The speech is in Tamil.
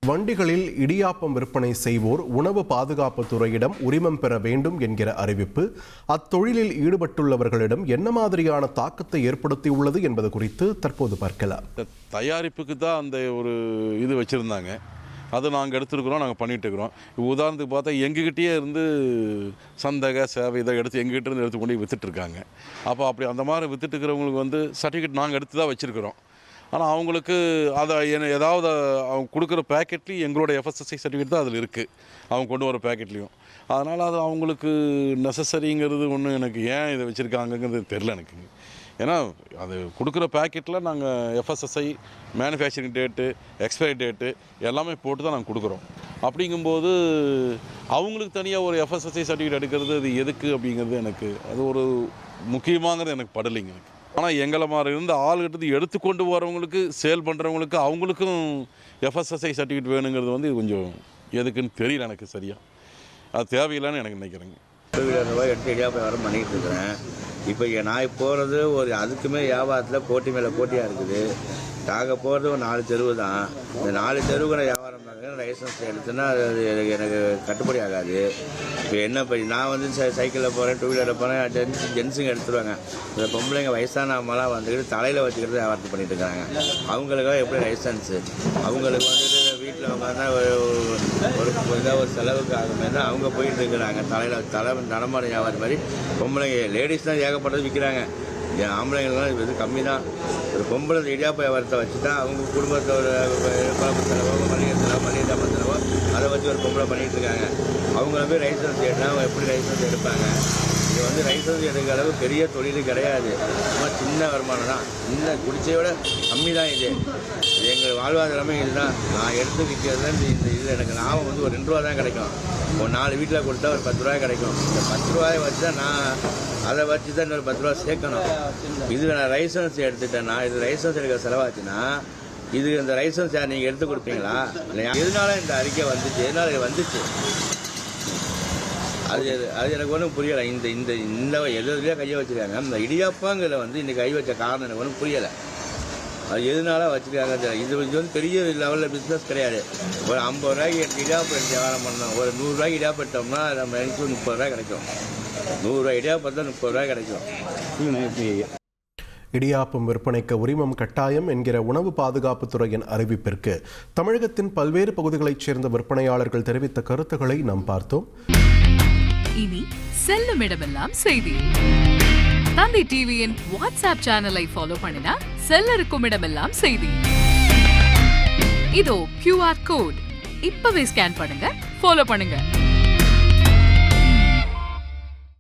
வண்டிகளில் இடியாப்பம் விற்பனை செய்வோர் உணவு பாதுகாப்பு துறையிடம் உரிமம் பெற வேண்டும் என்கிற அறிவிப்பு அத்தொழிலில் ஈடுபட்டுள்ளவர்களிடம் என்ன மாதிரியான தாக்கத்தை ஏற்படுத்தியுள்ளது என்பது குறித்து தற்போது பார்க்கலாம். தயாரிப்புக்கு தான் அந்த ஒரு இது வச்சுருந்தாங்க, அதை நாங்கள் எடுத்துருக்குறோம், நாங்கள் பண்ணிகிட்டு இருக்கிறோம். உதாரணத்துக்கு பார்த்தா எங்ககிட்டயே இருந்து சந்தக சேவை இதை எடுத்து எங்ககிட்ட இருந்து எடுத்து கொண்டு விற்றுட்ருக்காங்க. அப்போ அப்படி அந்த மாதிரி விற்றுட்டு இருக்கிறவங்களுக்கு சர்டிஃபிகேட் நாங்கள் எடுத்து தான் வச்சுருக்கிறோம். ஆனால் அவங்களுக்கு அதை ஏதாவது அவங்க கொடுக்குற பேக்கெட்லேயும் எங்களோட எஃப்எஸ்எஸ்ஐ சர்டிஃபிகேட் தான் அதில் இருக்குது, அவங்க கொண்டு வர பேக்கெட்லேயும். அதனால் அது அவங்களுக்கு நெசசரிங்கிறது ஒன்றும் எனக்கு ஏன் இதை வச்சுருக்காங்கங்கிறது தெரில எனக்கு. ஏன்னா அது கொடுக்குற பேக்கெட்டில் நாங்கள் FSSI manufacturing date, expiry date எல்லாமே போட்டு தான் நாங்கள் கொடுக்குறோம். அப்படிங்கும்போது அவங்களுக்கு தனியாக ஒரு எஃப்எஸ்எஸ்ஐ சர்டிஃபிகேட் எடுக்கிறது அது எதுக்கு அப்படிங்கிறது எனக்கு அது ஒரு முக்கியமாங்கிறது எனக்கு படலைங்க எனக்கு. ஆனால் எங்களை மாதிரி இருந்த ஆள்கிட்ட எடுத்துக்கொண்டு வரவங்களுக்கு, சேல் பண்ணுறவங்களுக்கு அவங்களுக்கும் எஃப்எஸ்எஸ்ஐ சர்டிஃபிகேட் வேணுங்கிறது கொஞ்சம் எதுக்குன்னு தெரியல எனக்கு சரியாக. அது தேவையில்லைன்னு எனக்கு நினைக்கிறேங்க. 2 ரூபாய் எடுத்து வியாபாரம் பண்ணிகிட்டு இருக்கிறேன். இப்போ நான் போகிறது அதுக்குமே வியாபாரத்தில் போட்டி மேலே போட்டியாக இருக்குது. நாங்கள் போகிறது ஒரு 4 தெருவு தான். இந்த 4 தெருவுக்கு வியாபாரம் பண்ணுறேன். லைசன்ஸ் எடுத்துன்னா அது எனக்கு கட்டுப்படி ஆகாது. இப்போ நான் சைக்கிளில் போகிறேன், 2 வீலரில் போகிறேன், ஜென்ஸுங்க எடுத்துருவாங்க. இந்த பொம்பளைங்க வயசான அம்மாலாம் வந்துக்கிட்டு தலையில் வச்சுக்கிட்டு வியாபாரத்தை பண்ணிட்டு இருக்காங்க. அவங்களுக்காக எப்படி லைசன்ஸு? அவங்களுக்கு வீட்டில் உட்காந்தா ஒரு செலவுக்கு ஆகுமே தான் அவங்க போயிட்டு இருக்கிறாங்க. நடமாட வியாபாரம் மாதிரி பொம்பளைங்க, லேடிஸ் தான் ஏகப்பட்டது விற்கிறாங்க. ஆம்பளைங்கள்லாம் இது கம்மி தான். ஒரு பொம்பளை இடியாப்ப வியாபாரத்தை வச்சு தான் அவங்க குடும்பத்தை ஒரு குழம்பு செலவோ, மளிகை ஜாமான் செலவோ அதை வச்சு ஒரு பொம்பளை பண்ணிகிட்டு இருக்காங்க. அவங்கள போய் லைசன்ஸ் எடுத்தால் அவங்க எப்படி லைசன்ஸ் எடுப்பாங்க? இது லைசன்ஸ் எடுக்கிற அளவு பெரிய தொழில் கிடையாது. ரொம்ப சின்ன வருமானம் தான், சின்ன குடிச்சையோட கம்மி தான். இது எங்கள் வாழ்வாதாரமே இதுதான். நான் எடுத்து விற்கிறது இந்த இதில் எனக்கு லாபம் ஒரு 2 ரூபா தான் கிடைக்கும். ஒரு 4 வீட்டில் கொடுத்தா ஒரு 10 ரூபாய் கிடைக்கும். இந்த 10 ரூபாயை வச்சு தான் நான் அதை வச்சு தான் இன்னொரு 10 ரூபா சேர்க்கணும். இது நான் லைசன்ஸ் எடுத்துட்டேன்னா, இது லைசன்ஸ் எடுக்கிற செலவாச்சுன்னா இது இந்த லைசன்ஸ் யார் நீங்கள் எடுத்து கொடுப்பீங்களா? இல்லை, எதனால இந்த அறிக்கை வந்துச்சு, எதனால இது வந்துச்சு, அது எனக்கு ஒன்றும் புரியலை. இந்த எதுலேயே கையை வச்சுருக்காங்க. இந்த இடியாப்பாங்கிற இந்த கை வச்ச காரணம் எனக்கு ஒன்றும் புரியலை. அது எதனால வச்சுருக்காங்க? இது பெரிய லெவலில் பிஸ்னஸ் கிடையாது. ஒரு 50 ரூபாய்க்கு இடியாப்பம் எடுத்து வியாபாரம் பண்ணோம். ஒரு 100 ரூபாய்க்கு இடியாப்பம் எடுத்தோம்னா நம்ம எனக்கு 30 ரூபாய் கிடைக்கும். 100 ரூபாய் இடியாப்பம் தான் 30 ரூபாய் கிடைக்கும். இடியாப்பம் விற்பனைக்கு உரிமம் கட்டாயம் என்கிற உணவு பாதுகாப்பு துறையின் அறிவிப்பிற்கு தமிழகத்தின் பல்வேறு பகுதிகளைச் சேர்ந்த விற்பனையாளர்கள் தெரிவித்த கருத்துக்களை நாம் பார்த்தோம். இனி செல்லும் இடமெல்லாம் செய்தி. தந்தி டிவியின் வாட்ஸ்அப் சேனலை ஃபாலோ பண்ணினா செல்ல இருக்கும் இடமெல்லாம் செய்தி. இதோ QR கோட், இப்பவே ஸ்கேன் பண்ணுங்க, ஃபாலோ பண்ணுங்க.